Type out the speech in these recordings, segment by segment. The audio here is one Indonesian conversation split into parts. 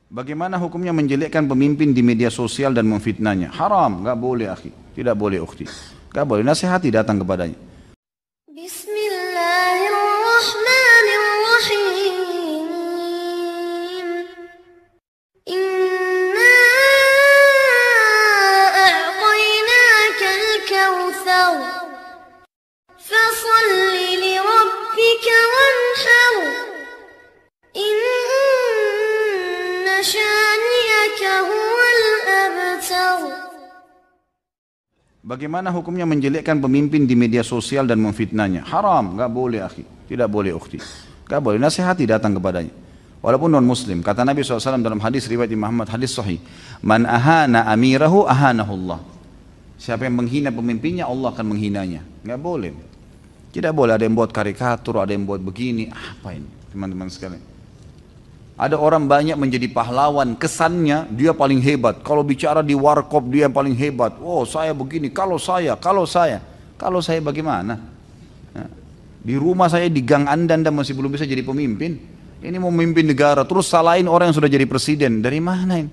Bagaimana hukumnya menjelekkan pemimpin di media sosial dan memfitnahnya? Haram, nggak boleh akhi, tidak boleh ukhti, nggak boleh. Nasihati datang kepadanya. Bismillahirrahmanirrahim. Inna a'tainakal kautsar. Fasalli li rabbika wanhar. Inna syani'aka huwal abtar. Bagaimana hukumnya menjelekkan pemimpin di media sosial dan memfitnahnya? Haram, nggak boleh akhi, tidak boleh ukhti, nggak boleh. Nasihati datang kepadanya. Walaupun non muslim, kata Nabi SAW dalam hadis riwayat Imam Ahmad, hadis sahih, man ahana amirahu ahanahullah. Siapa yang menghina pemimpinnya, Allah akan menghinanya. Nggak boleh. Tidak boleh ada yang buat karikatur, ada yang buat begini. Apa ini teman-teman sekalian? Ada orang banyak menjadi pahlawan, kesannya dia paling hebat. Kalau bicara di warkop dia paling hebat. Oh saya begini, kalau saya bagaimana? Nah, di rumah saya di gang anda masih belum bisa jadi pemimpin. Ini mau memimpin negara, terus salahin orang yang sudah jadi presiden. Dari mana ini?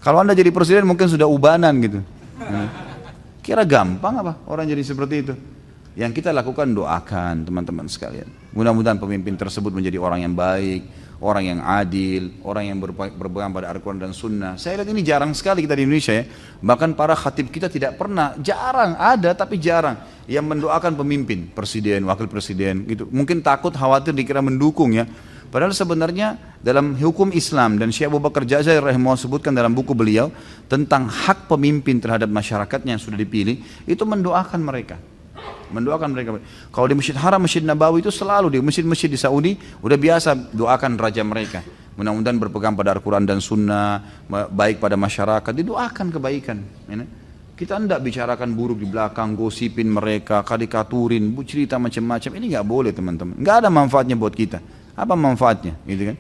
Kalau anda jadi presiden mungkin sudah ubanan gitu. Nah, kira gampang apa orang jadi seperti itu? Yang kita lakukan doakan teman-teman sekalian. Mudah-mudahan pemimpin tersebut menjadi orang yang baik, orang yang adil, orang yang berpegang pada Al-Quran dan Sunnah. Saya lihat ini jarang sekali kita di Indonesia ya. Bahkan para khatib kita tidak pernah, jarang ada tapi jarang yang mendoakan pemimpin, presiden, wakil presiden gitu. Mungkin takut, khawatir dikira mendukung ya. Padahal sebenarnya dalam hukum Islam, dan Syekh Abu Bakar Jazair rahimahullah sebutkan dalam buku beliau tentang hak pemimpin terhadap masyarakatnya yang sudah dipilih, itu mendoakan mereka. Mendoakan mereka. Kalau di Masjid Haram, Masjid Nabawi itu selalu, di masjid-masjid di Saudi udah biasa doakan raja mereka. Mudah-mudahan berpegang pada Al-Quran dan Sunnah, baik pada masyarakat, didoakan kebaikan. Kita tidak bicarakan buruk di belakang, gosipin mereka, karikaturin, cerita macam-macam. Ini nggak boleh teman-teman. Nggak ada manfaatnya buat kita. Apa manfaatnya? Gitu kan?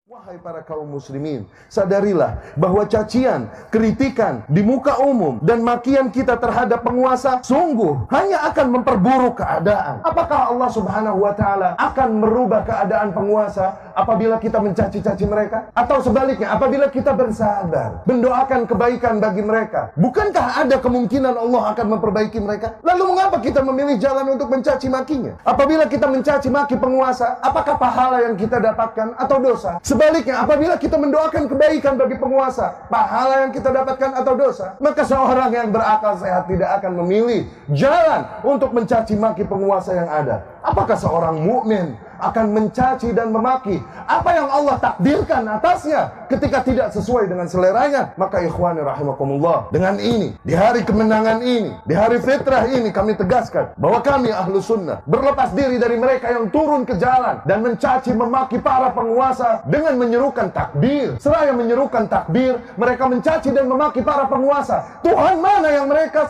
Wahai para kaum muslimin, sadarilah bahwa cacian, kritikan di muka umum dan makian kita terhadap penguasa sungguh hanya akan memperburuk keadaan. Apakah Allah Subhanahu wa taala akan merubah keadaan penguasa apabila kita mencaci-caci mereka? Atau sebaliknya, apabila kita bersabar, mendoakan kebaikan bagi mereka, bukankah ada kemungkinan Allah akan memperbaiki mereka? Lalu mengapa kita memilih jalan untuk mencaci makinya? Apabila kita mencaci maki penguasa, apakah pahala yang kita dapatkan atau dosa? Sebaliknya, apabila kita mendoakan kebaikan bagi penguasa, pahala yang kita dapatkan atau dosa? Maka seorang yang berakal sehat tidak akan memilih jalan untuk mencaci maki penguasa yang ada. Apakah seorang mukmin akan mencaci dan memaki apa yang Allah takdirkan atasnya ketika tidak sesuai dengan seleranya? Maka ikhwani rahimakumullah, dengan ini, di hari kemenangan ini, di hari fitrah ini, kami tegaskan bahwa kami ahlu sunnah berlepas diri dari mereka yang turun ke jalan dan mencaci memaki para penguasa dengan menyerukan takbir. Seraya menyerukan takbir, mereka mencaci dan memaki para penguasa. Tuhan mana yang mereka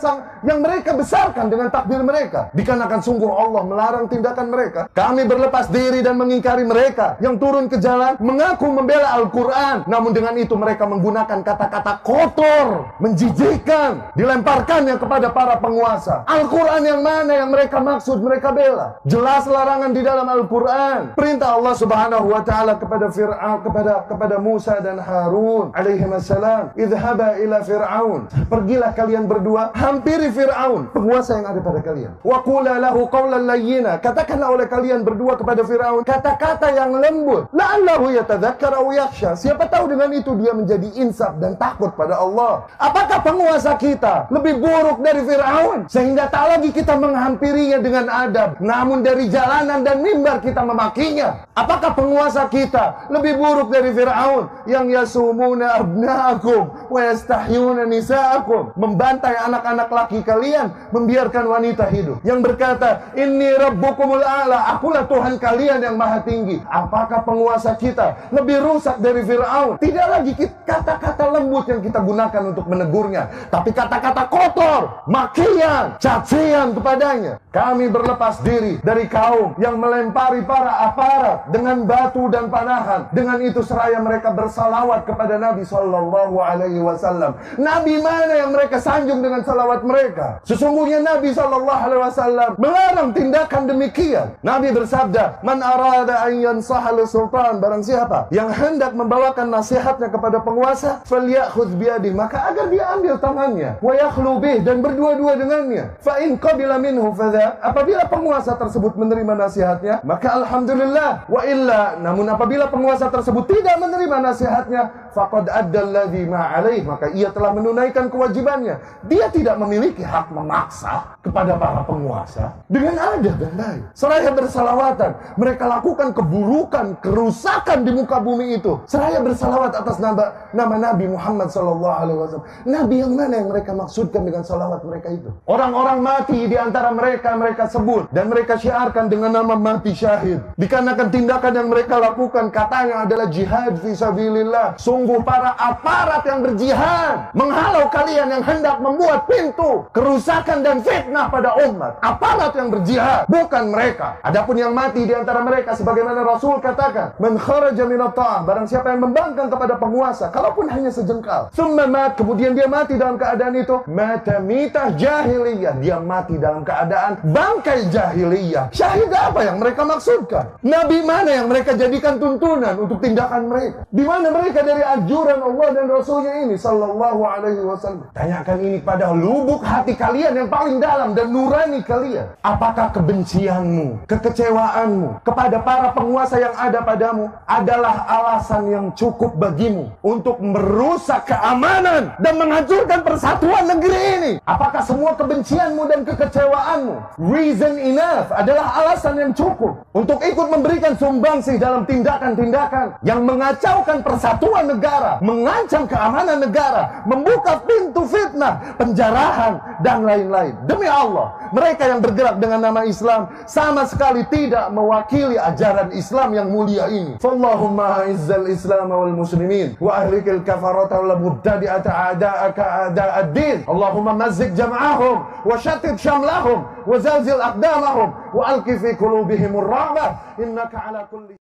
besarkan dengan takbir mereka? Dikarenakan sungguh Allah melarang tindakan mereka. Kami berlepas diri dan mengingkari mereka yang turun ke jalan mengaku membela Al-Quran, namun dengan itu mereka menggunakan kata-kata kotor, menjijikkan, dilemparkannya kepada para penguasa. Al-Quran yang mana yang mereka maksud mereka bela? Jelas larangan di dalam Al-Quran. Perintah Allah Subhanahu wa taala kepada Fir'aun, kepada Musa dan Harun alaihi wassalam, idhaba ila Fir'aun, pergilah kalian berdua, hampiri Fir'aun, penguasa yang ada pada kalian. Wa qula lahu qawlan layyina, katakanlah oleh kalian berdua kepada Fir'aun kata-kata yang lembut. La'allahu yatadzakkar aw yakhsha, siapa tahu dengan itu dia menjadi insaf dan takut pada Allah. Apakah penguasa kita lebih buruk dari Fir'aun sehingga tak lagi kita menghampirinya dengan adab, namun dari jalanan dan mimbar kita memakinya? Apakah penguasa kita lebih buruk dari Fir'aun yang yasumuna abna'akum wa yastahyuna nisa'akum, membantai anak-anak laki kalian, membiarkan wanita hidup, yang berkata inni rabbukumul a'la, akulah Tuhan kalian kalian yang maha tinggi. Apakah penguasa kita lebih rusak dari Fir'aun? Tidak lagi kata-kata lembut yang kita gunakan untuk menegurnya, tapi kata-kata kotor, makian, cacian kepadanya. Kami berlepas diri dari kaum yang melempari para aparat dengan batu dan panahan. Dengan itu seraya mereka bersalawat kepada Nabi Sallallahu Alaihi Wasallam. Nabi mana yang mereka sanjung dengan salawat mereka? Sesungguhnya Nabi Sallallahu Alaihi Wasallam melarang tindakan demikian. Nabi bersabda, "Man arada an yansaha sultan," barang siapa yang hendak membawakan nasihatnya kepada penguasa, falyakhudh biyadihi, maka agar dia ambil tangannya, wa yakhlu bih, dan berdua-dua dengannya. Fa in qabila minhu fadha, apabila penguasa tersebut menerima nasihatnya, maka alhamdulillah. Wa illa, namun apabila penguasa tersebut tidak menerima nasihatnya, faqad adda alladhi ma alaih, maka ia telah menunaikan kewajibannya. Dia tidak memiliki hak memaksa kepada para penguasa dengan adab dan baik. Seraya bersalawatan, mereka lakukan keburukan, kerusakan di muka bumi itu. Seraya bersalawat atas nama Nabi Muhammad SAW. Nabi yang mana yang mereka maksudkan dengan salawat mereka itu? Orang-orang mati di antara mereka sebut dan mereka syiarkan dengan nama mati syahid. Dikarenakan tindakan yang mereka lakukan katanya adalah jihad fisabilillah. Sungguh para aparat yang berjihad menghalau kalian yang hendak membuat pintu kerusakan dan fitnah pada umat. Aparat yang berjihad, bukan mereka. Adapun yang mati di antara mereka, sebagaimana Rasul katakan, man kharaja minat ta'ah, barang siapa yang membangkang kepada penguasa, kalaupun hanya sejengkal, summa mat, kemudian dia mati dalam keadaan itu, mata mitah jahiliyah, dia mati dalam keadaan bangkai jahiliyah. Syahid apa yang mereka maksudkan? Nabi mana yang mereka jadikan tuntunan untuk tindakan mereka? Di mana mereka dari anjuran Allah dan Rasulnya ini Sallallahu Alaihi Wasallam? Tanyakan ini pada lubuk hati kalian yang paling dalam dan nurani kalian. Apakah kebencianmu, kekecewaanmu kepada para penguasa yang ada padamu adalah alasan yang cukup bagimu untuk merusak keamanan dan menghancurkan persatuan negeri ini? Apakah semua kebencianmu dan kekecewaanmu reason enough, adalah alasan yang cukup untuk ikut memberikan sumbangsih dalam tindakan-tindakan yang mengacaukan persatuan negara, mengancam keamanan negara, membuka pintu fitnah, penjarahan, dan lain-lain? Demi Allah, mereka yang bergerak dengan nama Islam sama sekali tidak mewakili ajaran Islam yang mulia ini. Fallahumma izzal Islam wal muslimin wa ahlikil kafarata wal mubtadi'ata a'da'aka a'da'ad-din. Allahumma mazzik jam'ahum wa shattit shamlahum wa zalzil aqdamahum wa alqi fi qulubihimur rahmah innaka ala kulli.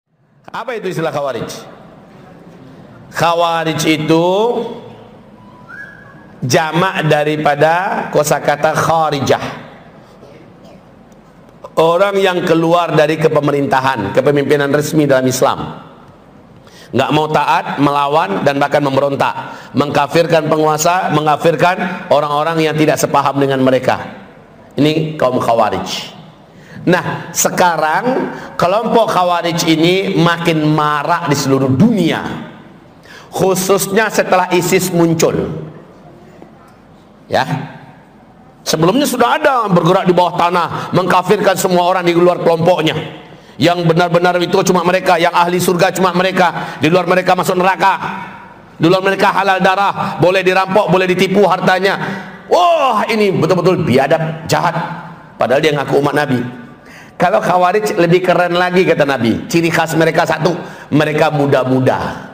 Apa itu istilah khawarij? Khawarij itu jamak daripada kosakata kharijah, orang yang keluar dari kepemerintahan, kepemimpinan resmi dalam Islam, nggak mau taat, melawan, dan bahkan memberontak, mengkafirkan penguasa, mengkafirkan orang-orang yang tidak sepaham dengan mereka. Ini kaum khawarij. Nah, sekarang kelompok khawarij ini makin marak di seluruh dunia, khususnya setelah ISIS muncul. Ya, sebelumnya sudah ada bergerak di bawah tanah, mengkafirkan semua orang di luar kelompoknya. Yang benar-benar itu cuma mereka, yang ahli surga cuma mereka, di luar mereka masuk neraka, di luar mereka halal darah, boleh dirampok, boleh ditipu hartanya. Wah, ini betul-betul biadab, jahat, padahal dia ngaku umat Nabi. Kalau khawarij lebih keren lagi, kata Nabi. Ciri khas mereka satu, mereka muda-muda.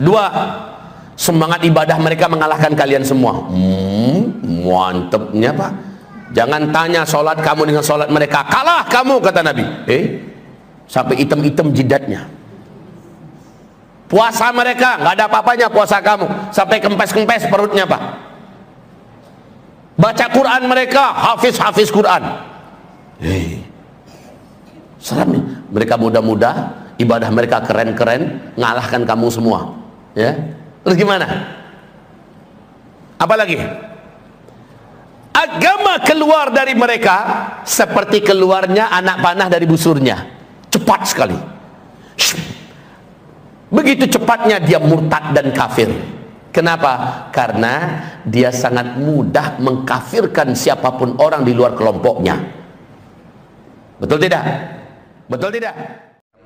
Dua, semangat ibadah mereka mengalahkan kalian semua. Mantepnya Pak. Jangan tanya sholat kamu dengan sholat mereka, kalah kamu, kata Nabi. Sampai hitam-hitam jidatnya. Puasa mereka nggak ada apa-apanya, puasa kamu sampai kempes-kempes perutnya Pak. Baca Quran mereka hafiz Quran. Serem nih. Mereka muda-muda, ibadah mereka keren-keren, ngalahkan kamu semua. Ya, terus gimana? Apalagi? Agama keluar dari mereka seperti keluarnya anak panah dari busurnya, cepat sekali. Begitu cepatnya dia murtad dan kafir. Kenapa? Karena dia sangat mudah mengkafirkan siapapun orang di luar kelompoknya. Betul tidak? Betul tidak?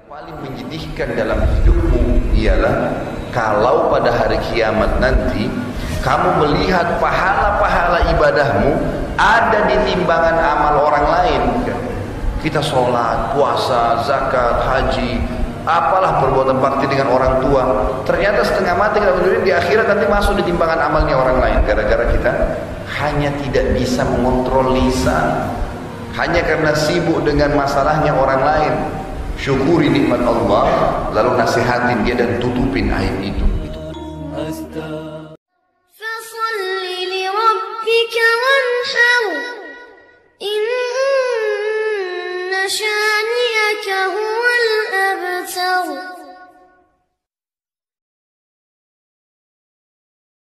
Paling menyedihkan dalam hidupmu ialah kalau pada hari kiamat nanti kamu melihat pahala-pahala ibadahmu ada di timbangan amal orang lain. Kita sholat, puasa, zakat, haji, apalah perbuatan bakti dengan orang tua. Ternyata setengah mati kita berdiri di akhirat nanti masuk di timbangan amalnya orang lain. Gara-gara kita hanya tidak bisa mengontrol lisan. Hanya karena sibuk dengan masalahnya orang lain. Syukuri nikmat Allah, lalu nasihatin dia dan tutupin aib itu. فصل لربك وانحر إن شانئك هو